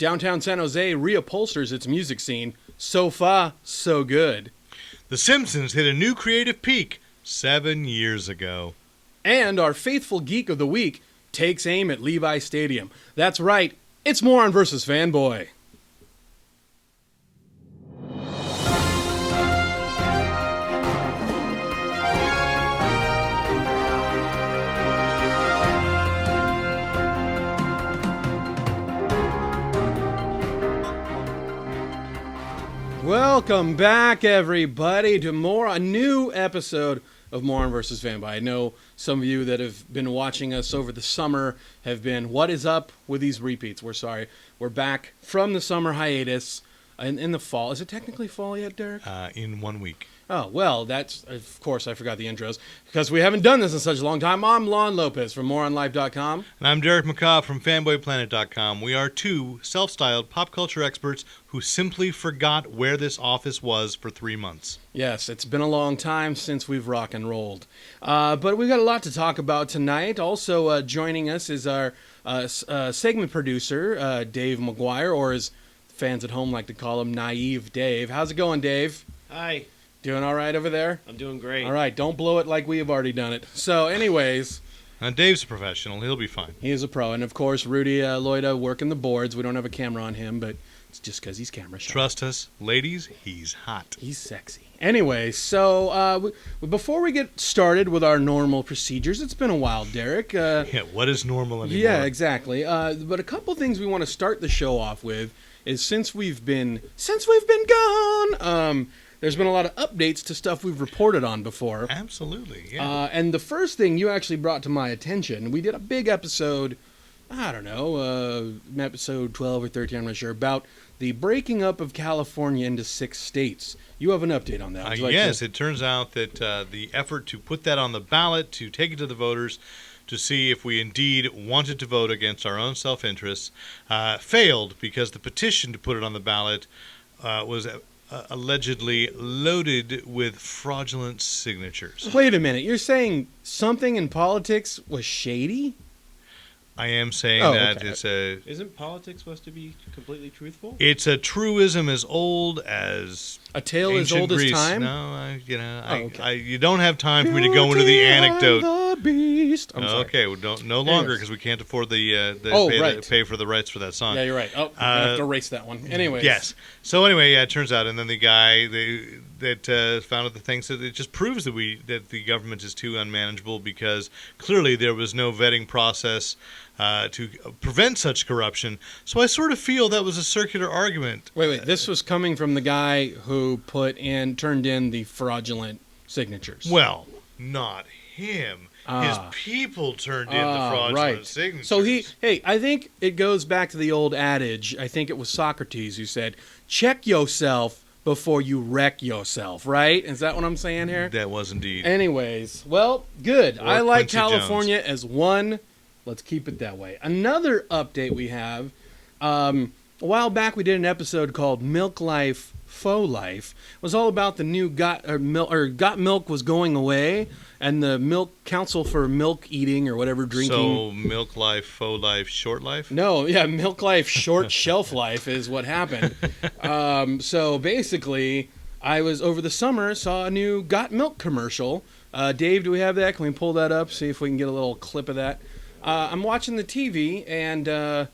Downtown San Jose reupholsters its music scene. SoFA, SoGood. The Simpsons hit a new creative peak 7 years ago. And our Faithful Geek of the Week takes aim at Levi Stadium. That's right, it's Moron versus Fanboy. Welcome back, everybody, to a new episode of Moron vs. Fanboy. I know some of you that have been watching us over the summer have been, what is up with these repeats? We're sorry. We're back from the summer hiatus in the fall. Is it technically fall yet, Derek? In 1 week. Oh, well, that's, of course, I forgot the intros, because we haven't done this in such a long time. I'm Lon Lopez from MoronLife.com. And I'm Derek McCaw from FanboyPlanet.com. We are two self-styled pop culture experts who simply forgot where this office was for 3 months. Yes, it's been a long time since we've rock and rolled. But we've got a lot to talk about tonight. Also joining us is our segment producer, Dave McGuire, or as fans at home like to call him, Naive Dave. How's it going, Dave? Hi. Doing all right over there? I'm doing great. All right, don't blow it like we have already done it. So anyways... Dave's a professional. He'll be fine. He is a pro. And, of course, Rudy Loida working the boards. We don't have a camera on him, but it's just because he's camera shy. Trust us, ladies, he's hot. He's sexy. Anyway, so before we get started with our normal procedures, it's been a while, Derek. Yeah, what is normal anymore? Yeah, exactly. But a couple things we want to start the show off with is since we've been gone, there's been a lot of updates to stuff we've reported on before. Absolutely, yeah. And the first thing you actually brought to my attention, we did a big episode, I don't know, episode 12 or 13, I'm not sure, about the breaking up of California into 6 states. You have an update on that. Yes, it turns out that the effort to put that on the ballot, to take it to the voters, to see if we indeed wanted to vote against our own self-interests, failed because the petition to put it on the ballot was... allegedly loaded with fraudulent signatures. Wait a minute. You're saying something in politics was shady? I am saying that okay. it's a... Isn't politics supposed to be completely truthful? It's a truism as old as... A tale as old Greece. as time? No, okay. you don't have time for me to go into the anecdote. The beast. I'm sorry. Okay, well, no longer because we can't afford pay for the rights for that song. Yeah, you're right. Oh, I have to erase that one. Anyways. Yes. So anyway, yeah, it turns out, and then the guy that found out the things that it just proves that the government is too unmanageable because clearly there was no vetting process to prevent such corruption. So I sort of feel that was a circular argument. Wait. This was coming from the guy who turned in the fraudulent signatures. Well, not him. His people turned in the fraudulent signatures. So I think it goes back to the old adage. I think it was Socrates who said, check yourself before you wreck yourself, right? Is that what I'm saying here? That was indeed. Anyways, well, good. Or I like Quincy California Jones. as one. Let's keep it that way. Another update we have, a while back we did an episode called Milk Life, Faux Life. It was all about the new Got Milk was going away, and the Milk Council for Milk Eating or whatever drinking. So Milk Life, Faux Life, Short Life? No, yeah, Milk Life, Short Shelf Life is what happened. So basically, I was over the summer saw a new Got Milk commercial. Dave, do we have that? Can we pull that up? See if we can get a little clip of that. I'm watching the TV, and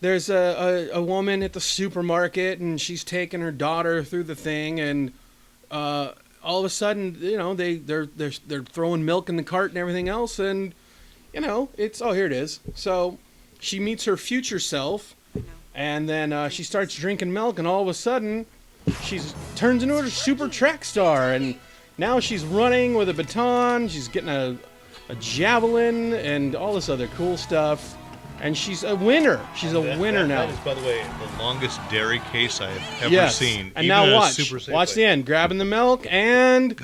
there's a woman at the supermarket, and she's taking her daughter through the thing, and all of a sudden, they're throwing milk in the cart and everything else, and it's here it is. So she meets her future self, and then she starts drinking milk, and all of a sudden, she turns into a super track star, and now she's running with a baton. She's getting a javelin and all this other cool stuff, and she's a winner. She's a winner now. That is, by the way, the longest dairy case I have ever seen. And now watch the end. Grabbing the milk and...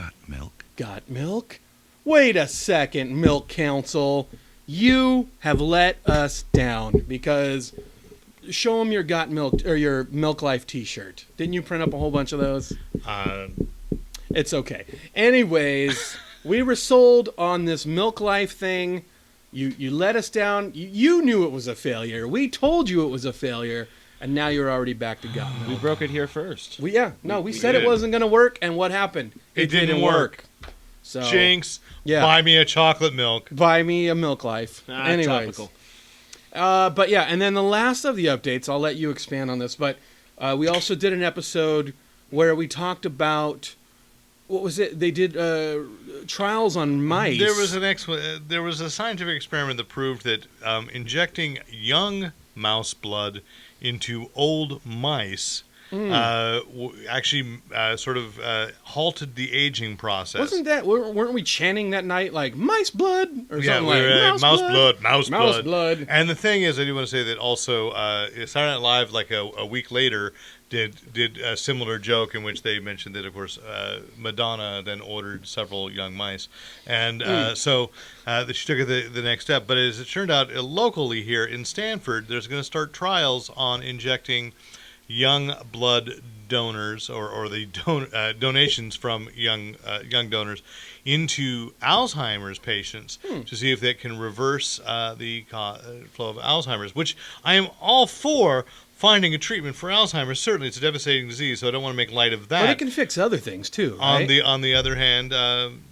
Got milk? Wait a second, Milk Council. You have let us down because... Show them your Got Milk or your Milk Life t-shirt. Didn't you print up a whole bunch of those? It's okay. Anyways... We were sold on this Milk Life thing. You let us down. You knew it was a failure. We told you it was a failure. and now you're already back to Got We Milk. broke it here first. We said did. it wasn't going to work, and what happened? It didn't work. So Jinx, yeah. buy me a chocolate milk. Buy me a Milk Life. Anyways. Topical. But yeah, and then the last of the updates, I'll let you expand on this, but we also did an episode where we talked about, what was it? They did trials on mice. There was a scientific experiment that proved that injecting young mouse blood into old mice actually sort of halted the aging process. Wasn't that, weren't we chanting that night like mice blood or Yeah, something we were, like mouse blood. And the thing is, I do want to say that also Saturday Night Live, like a week later, did a similar joke in which they mentioned that, of course, Madonna then ordered several young mice, and so she took it the next step. But as it turned out, locally here in Stanford, there's going to start trials on injecting young blood donors or the donations from young donors into Alzheimer's patients to see if that can reverse the flow of Alzheimer's, which I am all for. Finding a treatment for Alzheimer's, certainly it's a devastating disease, so I don't want to make light of that. But it can fix other things too, right? On the other hand,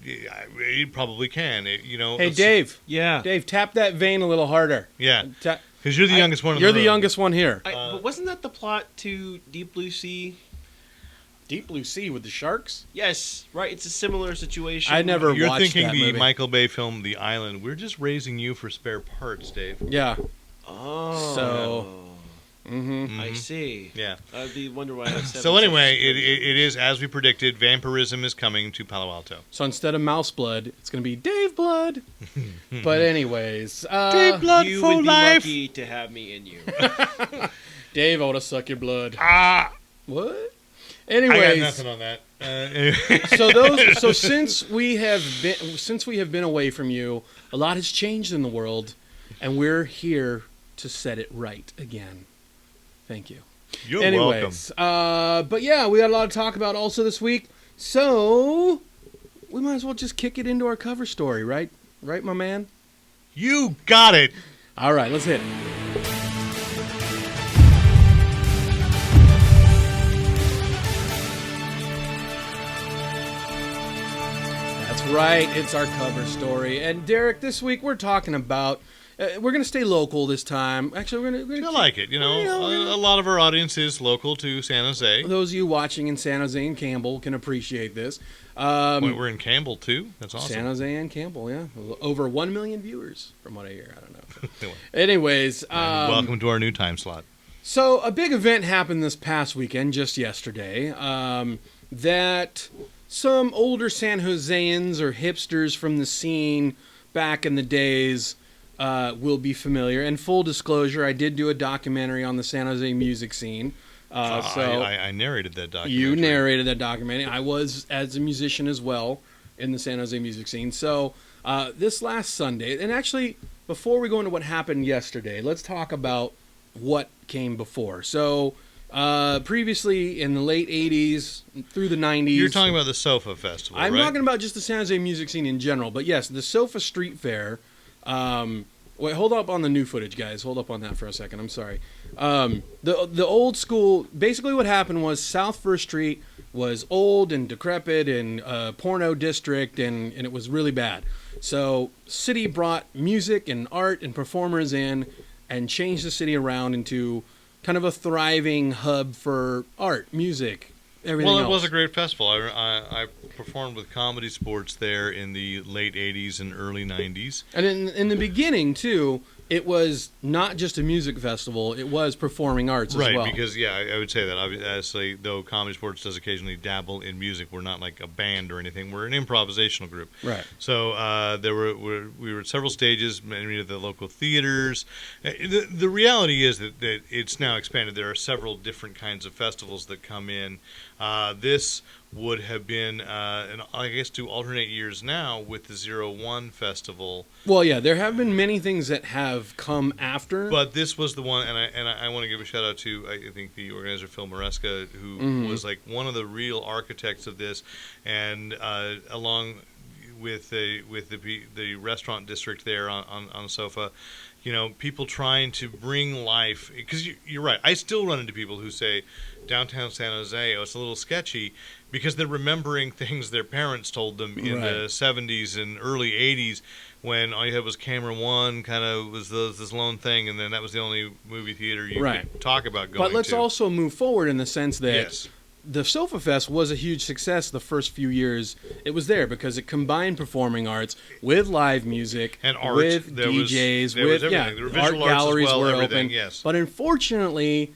it probably can. Hey, Dave. Yeah. Dave, tap that vein a little harder. Yeah. Because you're the youngest one in the You're room. the youngest one here. But wasn't that the plot to Deep Blue Sea? Deep Blue Sea with the sharks? Yes, right. It's a similar situation. I never You're watched thinking that the movie. Michael Bay film The Island. We're just raising you for spare parts, Dave. Yeah. Oh. So- Mm-hmm. I see. Yeah. The wonder why. I have So anyway, it is, as we predicted, vampirism is coming to Palo Alto. So instead of mouse blood, it's going to be Dave blood. But anyways. Dave blood you for would be life. lucky to have me in you. Dave, I want to suck your blood. What? I Anyways. got nothing on that. Anyway. So since we have been away from you, a lot has changed in the world, and we're here to set it right again. Thank you. You're Anyways, but yeah, we got a lot to talk about also this week, so we might as well just kick it into our cover story, right? Right, my man? You got it. All right, let's hit it. That's right, it's our cover story. And Derek, this week we're talking about we're going to stay local this time. Actually, we're going to I like it. A lot of our audience is local to San Jose. those of you watching in San Jose and Campbell can appreciate this. We're in Campbell, too. That's awesome. San Jose and Campbell, yeah. Over 1 million viewers, from what I hear. I don't know. Anyways. Welcome to our new time slot. So, a big event happened this past weekend, just yesterday, that some older San Joseans or hipsters from the scene back in the days will be familiar. And full disclosure, I did do a documentary on the San Jose music scene. I narrated that documentary. You narrated that documentary. I was, as a musician as well, in the San Jose music scene. So this last Sunday, and actually, before we go into what happened yesterday, let's talk about what came before. So previously, in the late 80s through the 90s... You're talking about the SoFA Festival, I'm right? talking about just the San Jose music scene in general. But yes, the SoFA Street Fair... wait, hold up on the new footage, guys. Hold up on that for a second. I'm sorry. The old school... Basically what happened was South First Street was old and decrepit and porno district, and it was really bad. So city brought music and art and performers in and changed the city around into kind of a thriving hub for art, music, everything else. Well, it was a great festival. I performed with Comedy Sports there in the late 80s and early 90s. And in the beginning, too, it was not just a music festival, it was performing arts as well. Right, because, yeah, I would say that. Obviously, though Comedy Sports does occasionally dabble in music, we're not like a band or anything. We're an improvisational group. Right. So we were at several stages, many of the local theaters. The reality is that it's now expanded. There are several different kinds of festivals that come in. This would have been, I guess, to alternate years now with the 01 Festival. Well, yeah, there have been many things that have come after. But this was the one, and I want to give a shout out to, I think, the organizer, Phil Maresca, who was like one of the real architects of this, and along with the restaurant district there on SoFA, people trying to bring life. Because you're right. I still run into people who say downtown San Jose, it's a little sketchy because they're remembering things their parents told them in the 70s and early 80s when all you had was Camera One, kind of was this lone thing, and then that was the only movie theater you could talk about going to. But let's also move forward in the sense that yes. The SoFA Fest was a huge success the first few years it was there because it combined performing arts with live music and art, with DJs, there was everything. There were visual art arts galleries as well, were everything, open. yes. But unfortunately,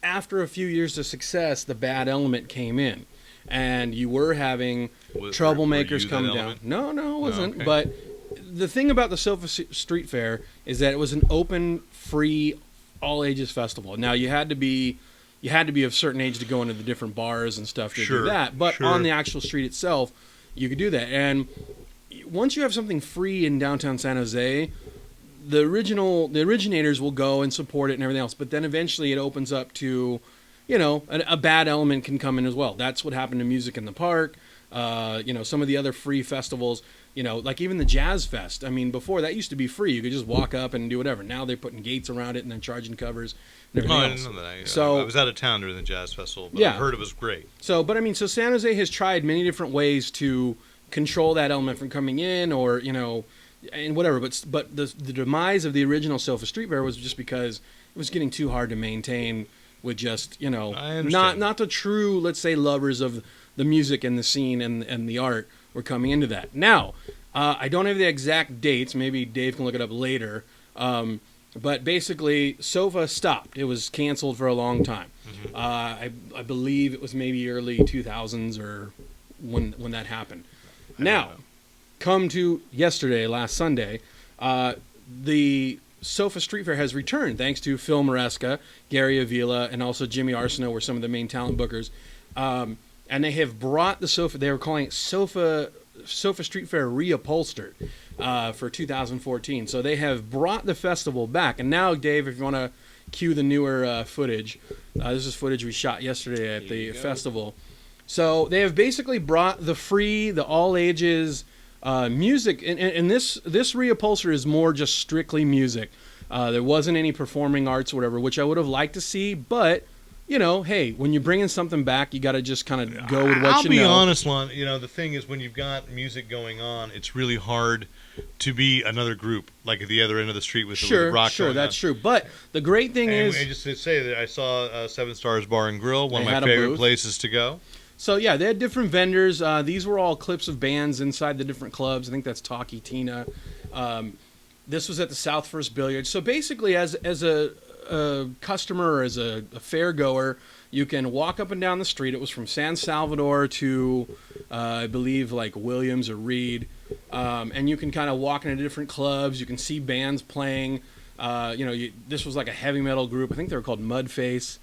after a few years of success, the bad element came in. And you were having troublemakers come down. No, it wasn't. okay. But the thing about the SoFA Street Fair is that it was an open, free, all-ages festival. Now, you had to be of a certain age to go into the different bars and stuff to do that. But on the actual street itself, you could do that. And once you have something free in downtown San Jose, the originators will go and support it and everything else. But then eventually it opens up to, a bad element can come in as well. That's what happened to Music in the Park. Some of the other free festivals, like even the Jazz Fest. I mean, before that used to be free. You could just walk up and do whatever. Now they're putting gates around it and then charging covers and everything else. I didn't know that. I was out of town during the Jazz Festival, but I heard it was great. So San Jose has tried many different ways to control that element from coming in or, and whatever. But the demise of the original SoFA Street Fair was just because it was getting too hard to maintain with just, not the true, let's say, lovers of the music and the scene and the art were coming into that. Now, I don't have the exact dates. Maybe Dave can look it up later. But basically, SoFA stopped. It was canceled for a long time. Mm-hmm. I believe it was maybe early 2000s or when that happened. Now, come to yesterday, last Sunday, the SoFA Street Fair has returned thanks to Phil Maresca, Gary Avila, and also Jimmy Arsenault were some of the main talent bookers. And they have brought the SoFA, they were calling it SoFA Street Fair Reupholstered for 2014. So they have brought the festival back. And now, Dave, if you want to cue the newer footage, this is footage we shot yesterday at the festival. So they have basically brought the all-ages music. And this reupholster is more just strictly music. There wasn't any performing arts or whatever, which I would have liked to see, but... hey, when you're bringing something back, you got to just kind of go with what I'll be honest, Lon. The thing is, when you've got music going on, it's really hard to be another group, like at the other end of the street with the rock going on. That's true. But the great thing is... And just to say that I saw Seven Stars Bar and Grill, one of my favorite places to go. So, yeah, they had different vendors. These were all clips of bands inside the different clubs. I think that's Talkie Tina. This was at the South First Billiard. So, basically, as a customer or as a fair goer, you can walk up and down the street. It was from San Salvador to I believe like Williams or Reed, and you can kind of walk into different clubs. You can see bands playing. This was like a heavy metal group. I think they were called Mudface,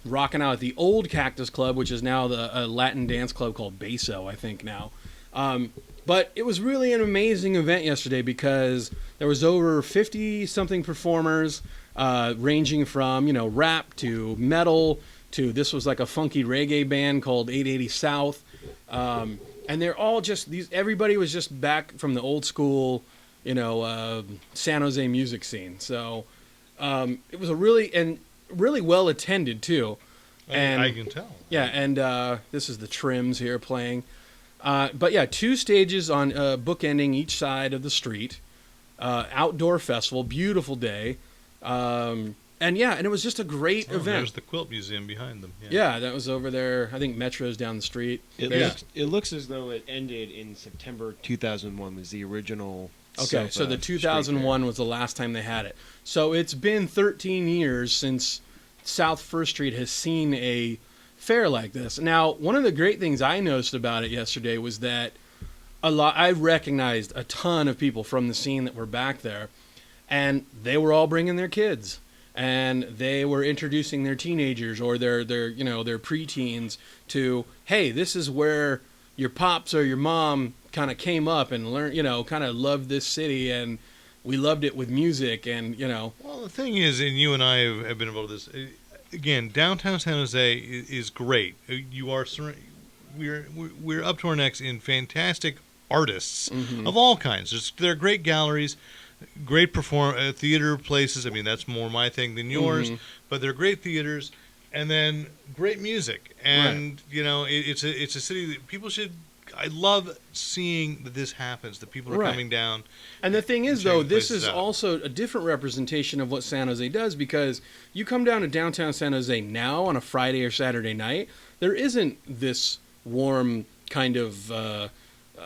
rocking out at the old Cactus Club, which is now a Latin dance club called Beso, I think now. But it was really an amazing event yesterday because there was over 50-something performers, ranging from, rap to metal to this was like a funky reggae band called 880 South. And they're all just everybody was just back from the old school, San Jose music scene. So it was a really well attended too. And I can tell. Yeah, and this is the Trims here playing. But yeah, 2 stages on bookending each side of the street. Outdoor festival, beautiful day. And it was just a great event. There's the Quilt Museum behind them. Yeah, that was over there. I think Metro's down the street. It looks as though it ended in September 2001 was the original. Okay, so the 2001 was the last time they had it. So it's been 13 years since South First Street has seen a fair like this. Now, one of the great things I noticed about it yesterday was that I recognized a ton of people from the scene that were back there, and they were all bringing their kids, and they were introducing their teenagers or their preteens to, hey, this is where your pops or your mom kind of came up and learned, kind of loved this city, and we loved it with music, and Well, the thing is, and you and I have been involved with this. Again, downtown San Jose is great. We're up to our necks in fantastic artists of all kinds. There are great galleries. great theater places. I mean, that's more my thing than yours, but they're great theaters, and then great music. And it's a city that people should. I love seeing that this happens. That people are coming down. And the thing is, though, this is also a different representation of what San Jose does, because you come down to downtown San Jose now on a Friday or Saturday night, there isn't this warm kind of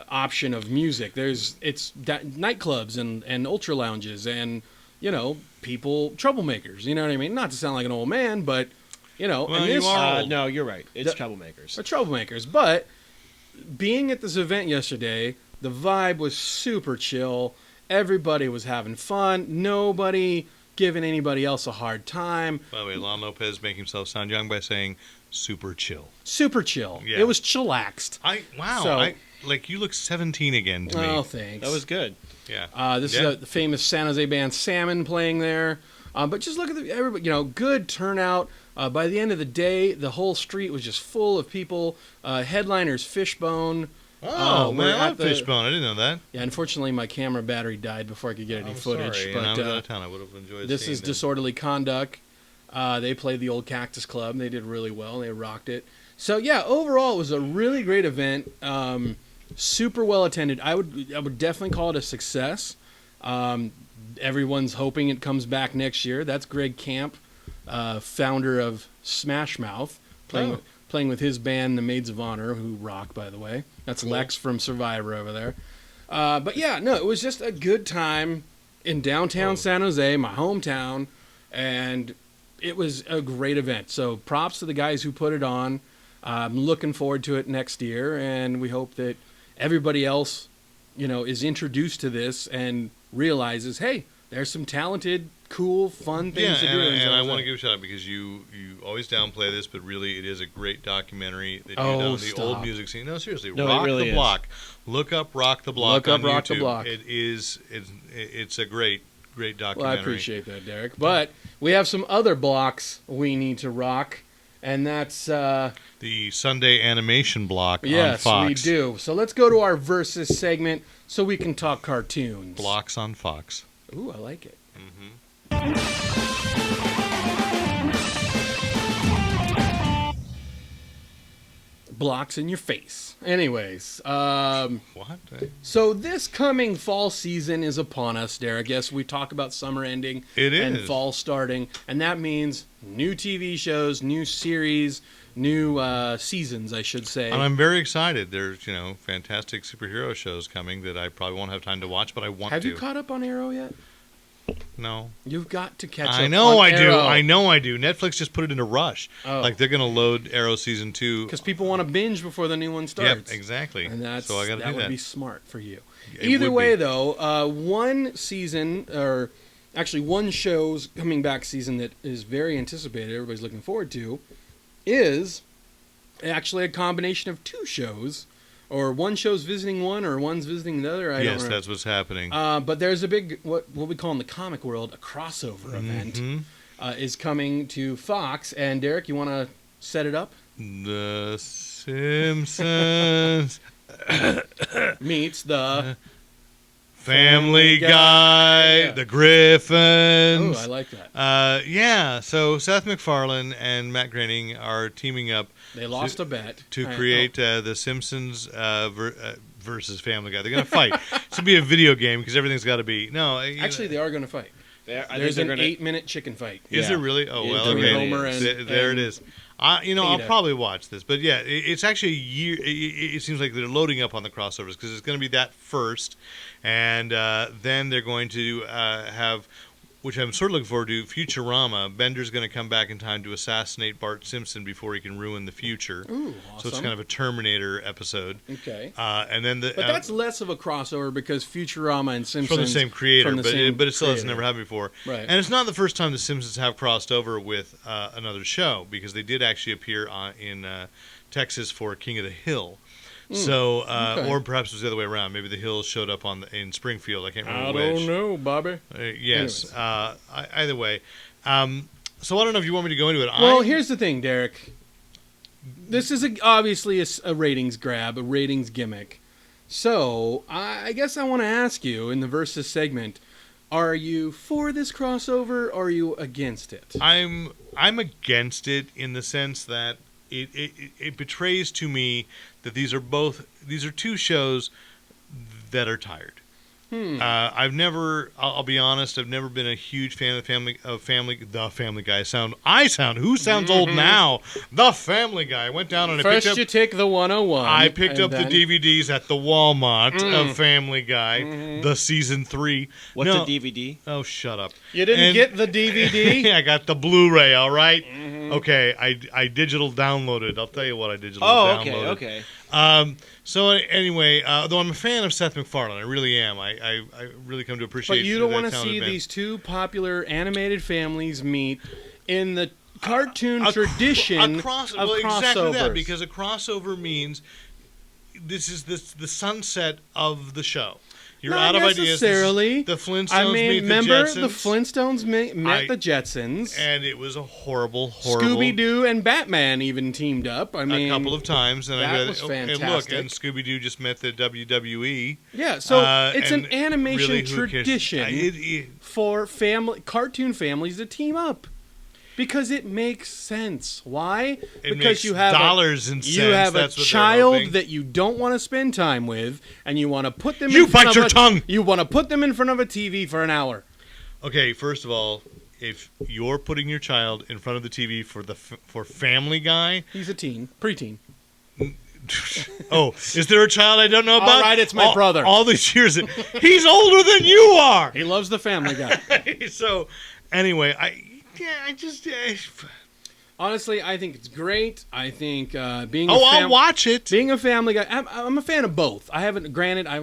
option of music. It's nightclubs and ultra lounges and people, troublemakers. You know what I mean? Not to sound like an old man, but Well, and this, you are old. No, you're right. It's troublemakers. They're troublemakers. But being at this event yesterday, the vibe was super chill. Everybody was having fun. Nobody giving anybody else a hard time. By the way, Lon Lopez making himself sound young by saying super chill. Super chill. Yeah. It was chillaxed. You look 17 again to me. Oh, thanks. That was good. Yeah. This is the famous San Jose band Salmon playing there. But just look at everybody. Good turnout. By the end of the day, the whole street was just full of people. Headliners Fishbone. Oh, man, I love Fishbone. I didn't know that. Yeah, unfortunately, my camera battery died before I could get any footage. Sorry. But I was out of town. I would have enjoyed this seeing is them. Disorderly Conduct. They played the Old Cactus Club. They did really well. They rocked it. So, yeah, overall, it was a really great event. Super well attended. I would definitely call it a success. Everyone's hoping it comes back next year. That's Greg Camp, founder of Smash Mouth, playing with his band, the Maids of Honor, who rock, by the way. That's cool. Lex from Survivor over there. But yeah, no, it was just a good time in downtown San Jose, my hometown, and it was a great event. So props to the guys who put it on. I'm looking forward to it next year, and we hope that everybody else, is introduced to this and realizes, hey, there's some talented, cool, fun things to do. And I want to give a shout out because you always downplay this, but really it is a great documentary that you know the old music scene. No, seriously, Rock the Block. Look up Rock the Block on YouTube. The Block. It's a great documentary. Well, I appreciate that, Derek. But we have some other blocks we need to rock, and that's the Sunday animation block on Fox. Yes, we do. So let's go to our Versus segment so we can talk cartoons. Blocks on Fox. Ooh, I like it. Blocks in your face. Anyways, what? So this coming fall season is upon us, Derek. Yes, we talk about summer ending and fall starting, and that means new TV shows, new series, new seasons, I should say. And I'm very excited. There's, fantastic superhero shows coming that I probably won't have time to watch, but I want to. Have you caught up on Arrow yet? No. You've got to catch up I know on I do. Arrow. I know I do. Netflix just put it in a rush. Oh. Like they're going to load Arrow season 2. Because people want to binge before the new one starts. Yep, exactly. And so I got to do that. That would be smart for you. It Either would way, be. though, one season, or actually one show's coming back season that is very anticipated, everybody's looking forward to, is actually a combination of two shows. Or one show's visiting one, or one's visiting the other. I don't know. That's what's happening. But there's a big, what we call in the comic world, a crossover event is coming to Fox. And Derek, you want to set it up? The Simpsons meets the Family Guy, the Griffins. Oh, I like that. So Seth MacFarlane and Matt Groening are teaming up. They lost a bet to create the Simpsons versus Family Guy. They're going to fight. It's going to be a video game because everything's got to be. No, actually, they are going to fight. There's an 8-minute chicken fight. Is it really? Oh, well, okay. Homer there it is. I'll probably watch this, but yeah, it's actually a year. It seems like they're loading up on the crossovers because it's going to be that first, and then they're going to have, which I'm sort of looking forward to, Futurama. Bender's going to come back in time to assassinate Bart Simpson before he can ruin the future. Ooh, awesome. So it's kind of a Terminator episode. Okay. And then but that's less of a crossover because Futurama and Simpsons from the same creator, but it still has never happened before. Right. And it's not the first time the Simpsons have crossed over with another show because they did actually appear in Texas for King of the Hill. So, or perhaps it was the other way around. Maybe the Hills showed up in Springfield. I can't remember which. I don't know, Bobby. Yes. Either way. So I don't know if you want me to go into it. Well, here's the thing, Derek. This is obviously a ratings grab, a ratings gimmick. So I guess I want to ask you in the Versus segment, Are you for this crossover or are you against it? I'm against it in the sense that it betrays to me that these are two shows that are tired. I'll be honest, I've never been a huge fan of the Family Guy. Who sounds old now? The Family Guy. I went down and First you take the 101. I picked up the DVDs at the Walmart of Family Guy, the season 3. What's a DVD? Oh, shut up. You didn't get the DVD? I got the Blu-ray, all right? Okay, I digital downloaded. I'll tell you what I digital downloaded. Okay. So anyway, though I'm a fan of Seth MacFarlane, I really am. I really come to appreciate. But you don't want to that see talented man. these two popular animated families meet in the cartoon tradition of crossover. Exactly that, because a crossover means this is the sunset of the show. You're Not out of ideas. necessarily. The Flintstones meet remember the Jetsons. the Flintstones met the Jetsons. And it was a horrible. Scooby-Doo and Batman even teamed up. I mean, a couple of times. And that was fantastic. And Scooby-Doo just met the WWE. Yeah, so it's an and animation really, who cares? tradition for cartoon families to team up. Because it makes sense. Why? It because makes you have dollars and cents. You have That's a what child that you don't want to spend time with, and you want to put them. You in front bite of your a, tongue. You want to put them in front of a TV for an hour. Okay, first of all, if you're putting your child in front of the TV for Family Guy, he's a teen, preteen. Oh, is there a child I don't know about? All right, it's my brother. All these years, he's older than you are. He loves the Family Guy. So, anyway, honestly, I think it's great. I think being I'll watch it. Being a Family Guy, I'm a fan of both. I haven't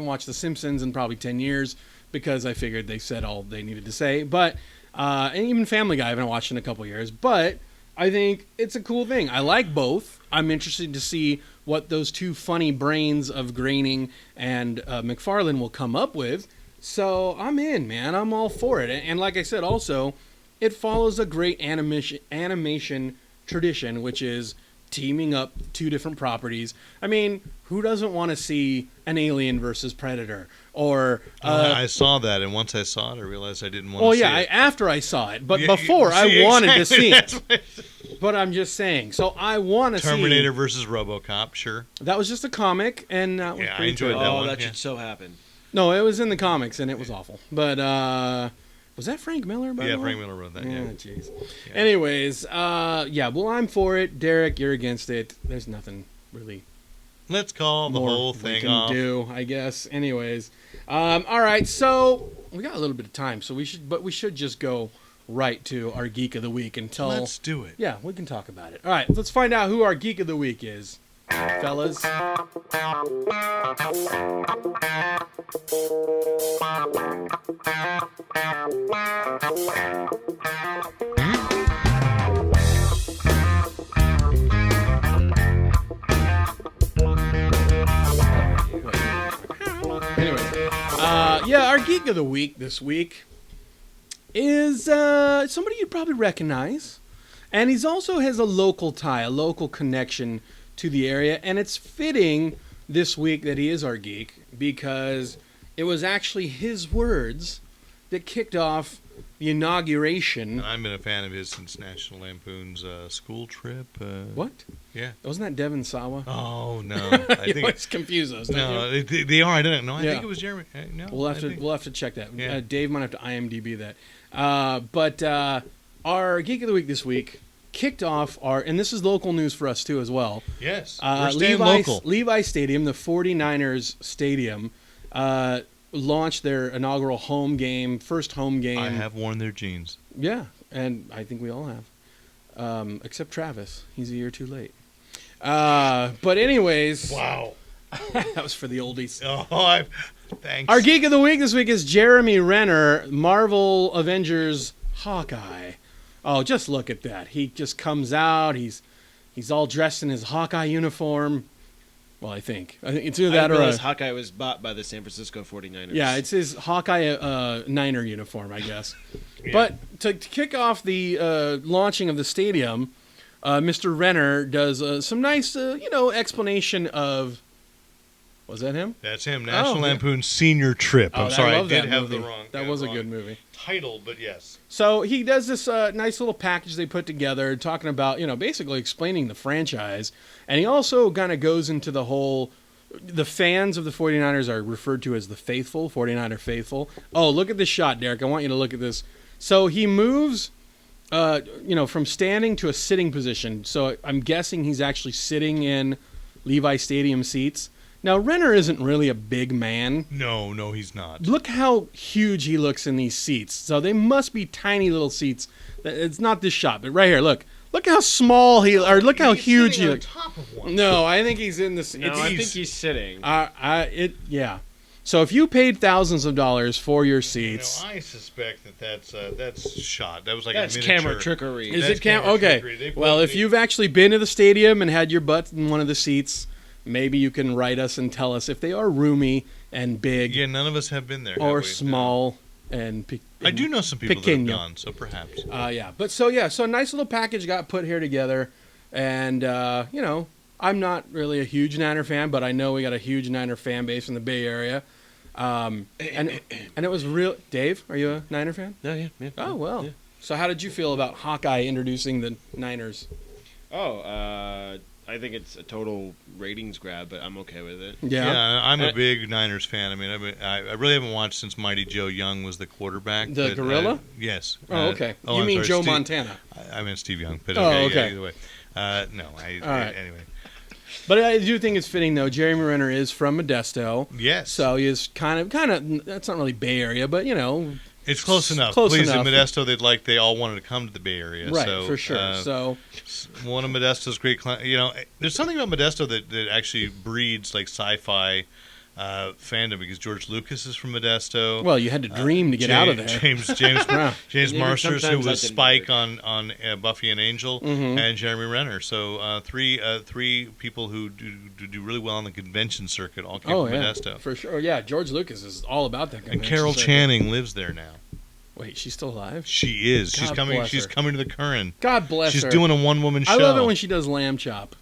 watched The Simpsons in probably 10 years because I figured they said all they needed to say. But and even Family Guy I haven't watched in a couple years. But I think it's a cool thing. I like both. I'm interested to see what those two funny brains of Groening and McFarlane will come up with. So I'm in, man. I'm all for it. And like I said, also, it follows a great animation tradition, which is teaming up two different properties. I mean, who doesn't want to see an Alien versus Predator? Or I saw that, and once I saw it, I realized I didn't want to see it. After I saw it. But before, I wanted to see it. What... But I'm just saying. So I want to see... Terminator versus RoboCop, sure. That was just a comic, and that was I pretty enjoyed good. that one. That should so happen. No, it was in the comics, and it was awful. But, was that Frank Miller, by the way? Frank Miller wrote that, yeah. Jeez. Yeah. Anyways, well, I'm for it. Derek, you're against it. There's nothing really Let's call the whole thing off. do, I guess. Anyways. All right, so we got a little bit of time, so we should just go right to our Geek of the Week until... Let's do it. Yeah, we can talk about it. All right, let's find out who our Geek of the Week is, fellas. Anyway, our Geek of the Week this week is somebody you'd probably recognize. And he's also has a local tie, a local connection to the area. And it's fitting this week that he is our geek because it was actually his words that kicked off the inauguration. I've been a fan of his since National Lampoon's School Trip. What? Yeah. Wasn't that Devin Sawa? Oh, no. I think it's confused us. No, they are. I don't know. I Yeah. think it was Jeremy. No, We'll have to check that. Yeah. Dave might have to IMDb that. But our Geek of the Week this week kicked off and this is local news for us too as well. Yes. We're staying local. Levi Stadium, the 49ers stadium, launched their inaugural first home game. I have worn their jeans. Yeah, and I think we all have. Except Travis. He's a year too late. But anyways. Wow. That was for the oldies. Oh, thanks. Our Geek of the Week this week is Jeremy Renner, Marvel Avengers Hawkeye. Oh, just look at that. He just comes out. He's all dressed in his Hawkeye uniform. Well, I think it's either that or Hawkeye was bought by the San Francisco 49ers. Yeah, it's his Hawkeye Niner uniform, I guess. Yeah. But to kick off the launching of the stadium, Mr. Renner does some nice, explanation of Was that him? That's him. National yeah. Lampoon's Senior Trip. Oh, I'm sorry, I love did that have movie. the wrong. That was a good movie. Title, but yes. So he does this nice little package they put together talking about, basically explaining the franchise. And he also kind of goes into the whole, the fans of the 49ers are referred to as the Faithful, 49er Faithful. Oh, look at this shot, Derek. I want you to look at this. So he moves, from standing to a sitting position. So I'm guessing he's actually sitting in Levi Stadium seats. Now, Renner isn't really a big man. No, he's not. Look how huge he looks in these seats. So they must be tiny little seats. It's not this shot, but right here, look. Look how small look how huge he looks. On top of one. No, I think he's in this. No, I think he's sitting. Yeah. So if you paid thousands of dollars for your seats, I suspect that's shot. That was like That's a miniature. camera trickery. is That's it camera okay? trickery. Well, if you've actually been to the stadium and had your butt in one of the seats, maybe you can write us and tell us if they are roomy and big, Yeah, none of us have been there. or have we? small and. I do know some people that pequeño. have gone, so perhaps. Yeah. But so a nice little package got put here together, and I'm not really a huge Niner fan, but I know we got a huge Niner fan base in the Bay Area. And it was real. Dave, are you a Niner fan? Yeah. Oh well. Yeah. So how did you feel about Hawkeye introducing the Niners? I think it's a total ratings grab, but I'm okay with it. Yeah. I'm a big Niners fan. I mean, I really haven't watched since Mighty Joe Young was the quarterback. The gorilla? Yes. Oh, okay. You I'm mean sorry, Joe Steve- Montana? I meant Steve Young, but Oh, okay. okay. Yeah, either way. No, All right. anyway. But I do think it's fitting though. Jeremy Renner is from Modesto. Yes. So he is kind of. That's not really Bay Area, but It's close enough. Close Please, enough. in Modesto, they all wanted to come to the Bay Area. right so, for sure. So one of Modesto's great, there's something about Modesto that actually breeds like sci-fi fandom because George Lucas is from Modesto. well, you had to dream to get out of there. James Wow. Marsters, who sometimes was that didn't Spike work. on Buffy and Angel, Mhm. and Jeremy Renner. So three people who do really well on the convention circuit all came Oh from yeah, Modesto. for sure. Yeah, George Lucas is all about that. And convention Carol circuit. Channing lives there now. Wait, she's still alive? She is. She's God coming. bless She's her. coming to the Curran. God bless She's her. doing a one-woman show. I love it when she does lamb chop.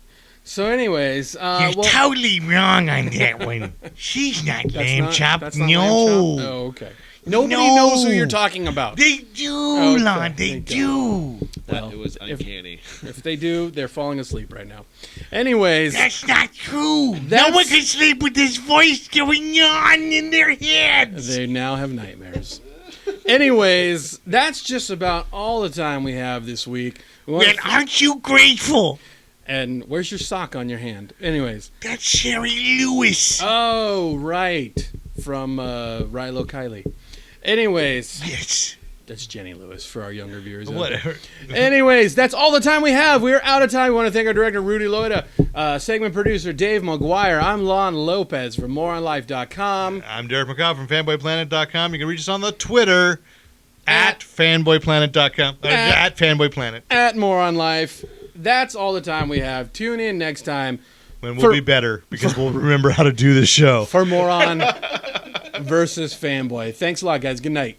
So, anyways, totally wrong on that one. She's not that's not lamb chop? Oh, okay. Nobody No. knows who you're talking about. They do, Okay, Lon. They thank do. Well, It was if- uncanny. If they do, they're falling asleep right now. Anyways, That's not true. That's- No one can sleep with this voice going on in their heads. they now have nightmares. Anyways, that's just about all the time we have this week. We wanna- Well, aren't you grateful? and where's your sock on your hand? Anyways. That's Sherry Lewis. Oh, right. From Rilo Kiley. Anyways, Yes. that's Jenny Lewis for our younger viewers. Whatever. Anyways, that's all the time we have. We're out of time. We want to thank our director, Rudy Loida, segment producer, Dave McGuire. I'm Lon Lopez from moronlife.com. I'm Derek McCaw from fanboyplanet.com. You can reach us on the Twitter at fanboyplanet.com. At fanboyplanet. At Moron Life. That's all the time we have. Tune in next time When we'll be better because we'll remember how to do this show. for Moron versus Fanboy. Thanks a lot, guys. Good night.